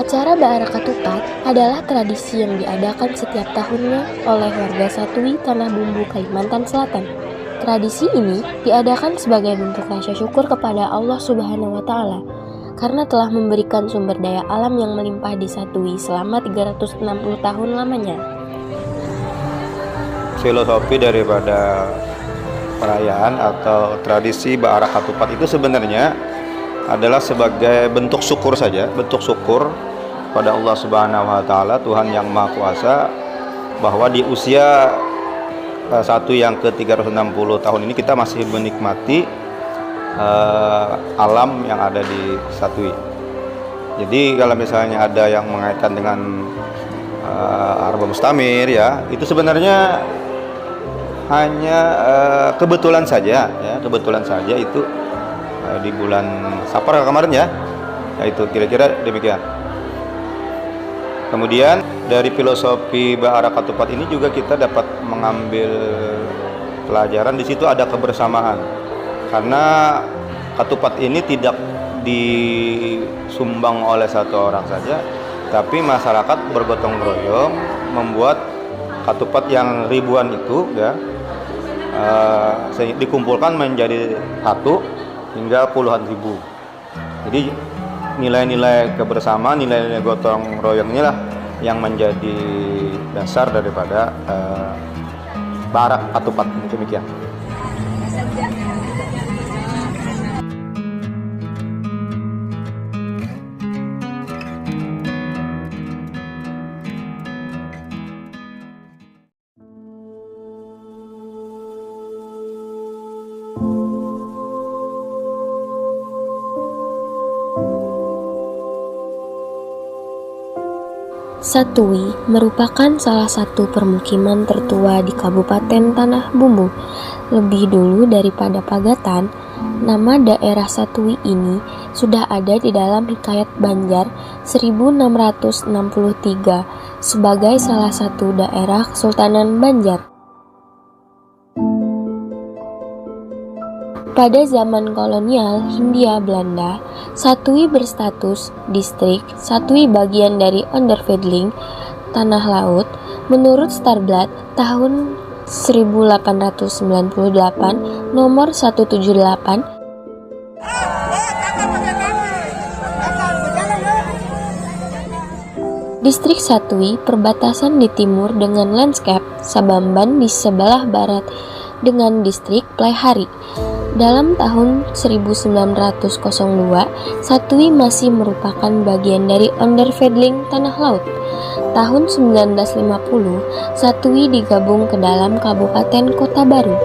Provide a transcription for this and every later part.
Acara Baara Ketupat adalah tradisi yang diadakan setiap tahunnya oleh warga Satui Tanah Bumbu, Kalimantan Selatan. Tradisi ini diadakan sebagai bentuk rasa syukur kepada Allah Subhanahu wa Ta'ala karena telah memberikan sumber daya alam yang melimpah di Satui selama 360 tahun lamanya. Filosofi daripada perayaan atau tradisi Baara Ketupat itu sebenarnya adalah sebagai bentuk syukur saja, bentuk syukur pada Allah Subhanahu wa Ta'ala, Tuhan yang Maha Kuasa, bahwa di usia satu yang ke-360 tahun ini kita masih menikmati alam yang ada di Satui. Jadi kalau misalnya ada yang mengaitkan dengan Arbaa Mustamir, ya, itu sebenarnya hanya kebetulan saja, ya, kebetulan saja itu di bulan Safar kemarin, ya, itu kira-kira demikian. Kemudian dari filosofi Baara Ketupat ini juga kita dapat mengambil pelajaran. Di situ ada kebersamaan, karena ketupat ini tidak disumbang oleh satu orang saja, tapi masyarakat bergotong royong membuat ketupat yang ribuan itu, ya, dikumpulkan menjadi satu hingga puluhan ribu. Jadi nilai-nilai kebersamaan, nilai-nilai gotong royong inilah yang menjadi dasar daripada Baara Ketupat. Demikian. Satui merupakan salah satu permukiman tertua di Kabupaten Tanah Bumbu. Lebih dulu daripada Pagatan, nama daerah Satui ini sudah ada di dalam Hikayat Banjar 1663 sebagai salah satu daerah Kesultanan Banjar. Pada zaman kolonial Hindia Belanda, Satui berstatus distrik. Satui bagian dari Ondervedeling, Tanah Laut. Menurut Starblad tahun 1898 nomor 178, distrik Satui perbatasan di timur dengan lanskap Sabamban di sebelah barat dengan distrik Playhari. Dalam tahun 1902, Satui masih merupakan bagian dari Ondervedeling Tanah Laut. Tahun 1950, Satui digabung ke dalam Kabupaten Kota Baru.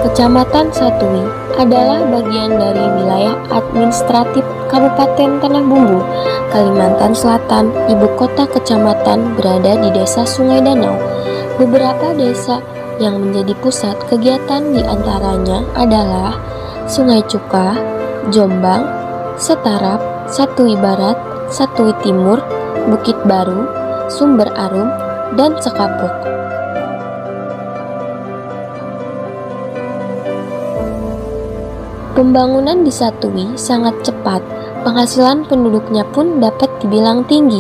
Kecamatan Satui adalah bagian dari wilayah administratif Kabupaten Tanah Bumbu, Kalimantan Selatan. Ibu kota kecamatan berada di Desa Sungai Danau. Beberapa desa yang menjadi pusat kegiatan diantaranya adalah Sungai Cuka, Jombang, Setarap, Satui Barat, Satui Timur, Bukit Baru, Sumber Arum, dan Sekapuk. Pembangunan di Satui sangat cepat, penghasilan penduduknya pun dapat dibilang tinggi.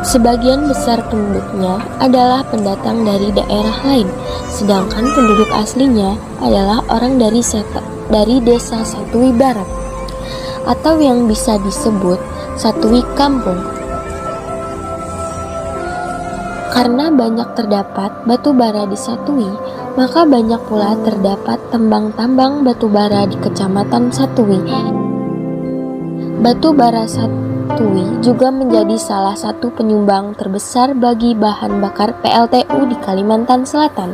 Sebagian besar penduduknya adalah pendatang dari daerah lain, sedangkan penduduk aslinya adalah orang dari desa Satui Barat, atau yang bisa disebut Satui Kampung. Karena banyak terdapat batu bara di Satui, maka banyak pula terdapat tambang-tambang batu bara di Kecamatan Satui. Batu bara Satui juga menjadi salah satu penyumbang terbesar bagi bahan bakar PLTU di Kalimantan Selatan.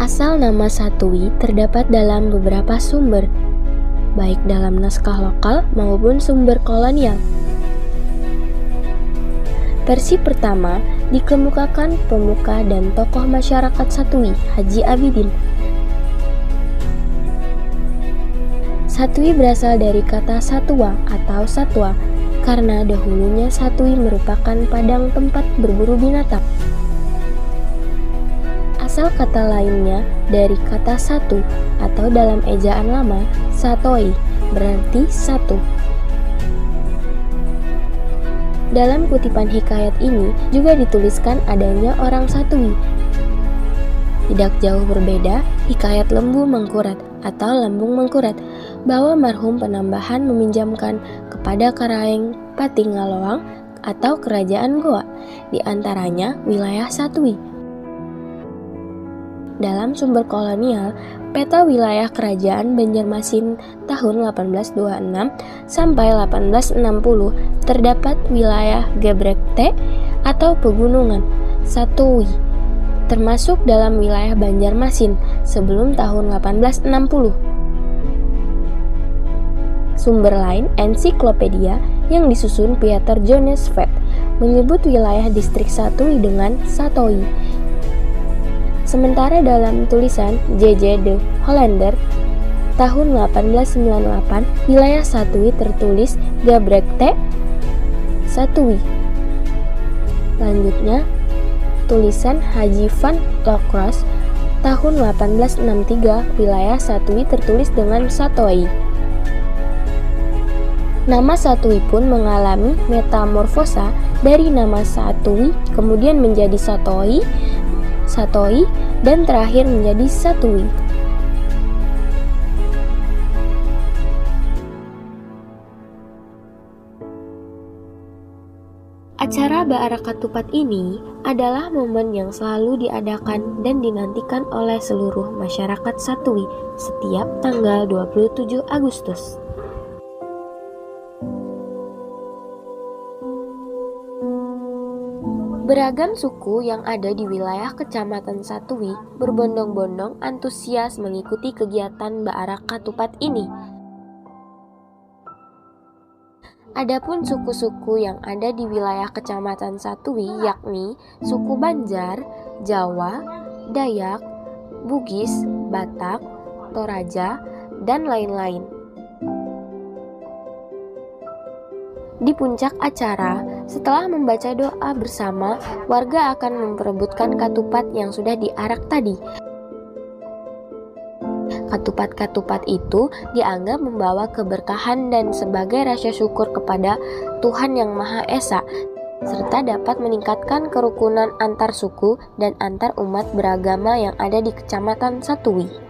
Asal nama Satui terdapat dalam beberapa sumber, baik dalam naskah lokal maupun sumber kolonial. Versi pertama dikemukakan pemuka dan tokoh masyarakat Satui, Haji Abidin. Satui berasal dari kata satua atau satwa, karena dahulunya Satui merupakan padang tempat berburu binatang. Asal kata lainnya dari kata satu atau dalam ejaan lama satoi, berarti satu. Dalam kutipan hikayat ini juga dituliskan adanya orang Satui. Tidak jauh berbeda hikayat Lembu Mengkurat atau Lambung Mengkurat, bahwa marhum penambahan meminjamkan kepada Karaeng Patingaloang atau Kerajaan Goa, di antaranya wilayah Satui. Dalam sumber kolonial, peta wilayah kerajaan Banjarmasin tahun 1826 sampai 1860 terdapat wilayah Gebrekte atau pegunungan Satui, termasuk dalam wilayah Banjarmasin sebelum tahun 1860. Sumber lain, ensiklopedia yang disusun Pieter Johannes Vet, menyebut wilayah distrik Satui dengan Satoi. Sementara dalam tulisan J.J. de Hollander tahun 1898, wilayah Satui tertulis Gebrekte Satui. Selanjutnya, tulisan Haji van Locross tahun 1863, wilayah Satui tertulis dengan Satoi. Nama Satui pun mengalami metamorfosa dari nama Satui kemudian menjadi Satoi, dan terakhir menjadi Satui. Acara Baara Katupat ini adalah momen yang selalu diadakan dan dinantikan oleh seluruh masyarakat Satui setiap tanggal 27 Agustus. Beragam suku yang ada di wilayah Kecamatan Satui berbondong-bondong antusias mengikuti kegiatan Baara Katupat ini. Adapun suku-suku yang ada di wilayah Kecamatan Satui yakni suku Banjar, Jawa, Dayak, Bugis, Batak, Toraja, dan lain-lain. Di puncak acara, setelah membaca doa bersama, warga akan memperebutkan katupat yang sudah diarak tadi. Katupat-katupat itu dianggap membawa keberkahan dan sebagai rasa syukur kepada Tuhan Yang Maha Esa, serta dapat meningkatkan kerukunan antar suku dan antar umat beragama yang ada di Kecamatan Satui.